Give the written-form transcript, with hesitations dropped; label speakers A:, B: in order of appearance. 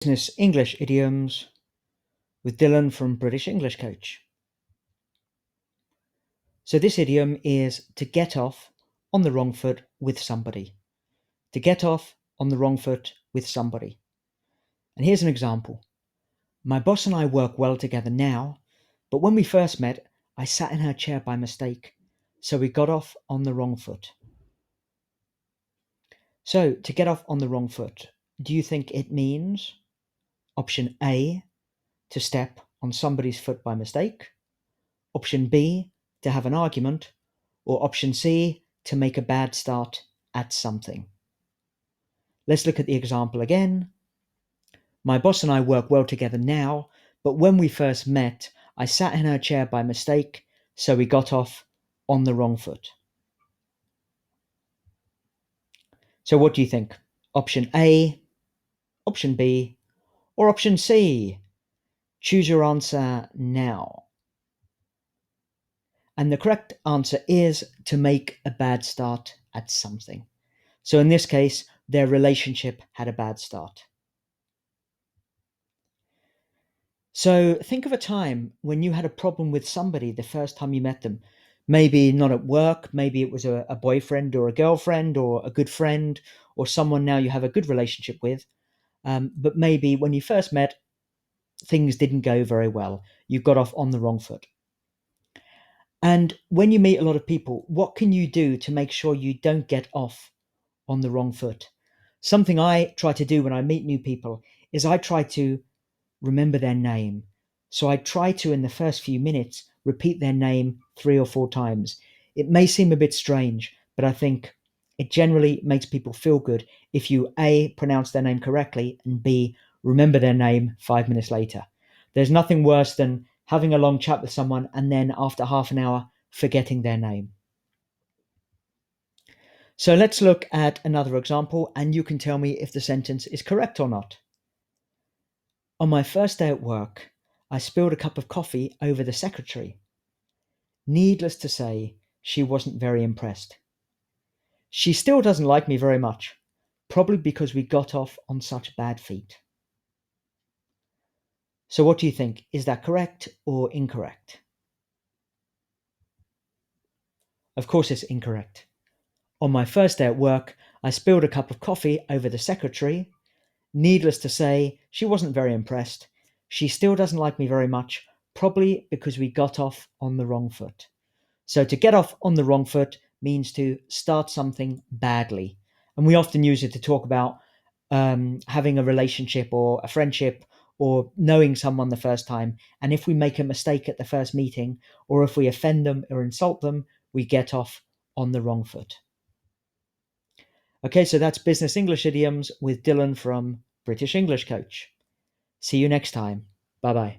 A: Business English Idioms with Dylan from British English Coach. So this idiom is to get off on the wrong foot with somebody. To get off on the wrong foot with somebody. And here's an example. My boss and I work well together now, but when we first met, I sat in her chair by mistake, so we got off on the wrong foot. So to get off on the wrong foot, do you think it means option A, to step on somebody's foot by mistake, option B, to have an argument, or option C, to make a bad start at something? Let's look at the example again. My boss and I work well together now, but when we first met, I sat in her chair by mistake, so we got off on the wrong foot. So what do you think? Option A, option B, or option C? Choose your answer now. And the correct answer is to make a bad start at something. So in this case, their relationship had a bad start. So think of a time when you had a problem with somebody the first time you met them. Maybe not at work, maybe it was a boyfriend or a girlfriend or a good friend or someone now you have a good relationship with. But maybe when you first met, things didn't go very well. You got off on the wrong foot. And when you meet a lot of people, what can you do to make sure you don't get off on the wrong foot? Something I try to do when I meet new people is I try to remember their name. So I try to, in the first few minutes, repeat their name 3 or 4 times. It may seem a bit strange, but I think it generally makes people feel good if you A, pronounce their name correctly, and B, remember their name 5 minutes later. There's nothing worse than having a long chat with someone and then after half an hour forgetting their name. So let's look at another example and you can tell me if the sentence is correct or not. On my first day at work, I spilled a cup of coffee over the secretary. Needless to say, she wasn't very impressed. She still doesn't like me very much, probably because we got off on such bad feet. So what do you think? Is that correct or incorrect? Of course it's incorrect. On my first day at work, I spilled a cup of coffee over the secretary. Needless to say, she wasn't very impressed. She still doesn't like me very much, probably because we got off on the wrong foot. So to get off on the wrong foot means to start something badly. And we often use it to talk about having a relationship or a friendship or knowing someone the first time. And if we make a mistake at the first meeting, or if we offend them or insult them, we get off on the wrong foot. Okay, so that's Business English Idioms with Dylan from British English Coach. See you next time. Bye bye.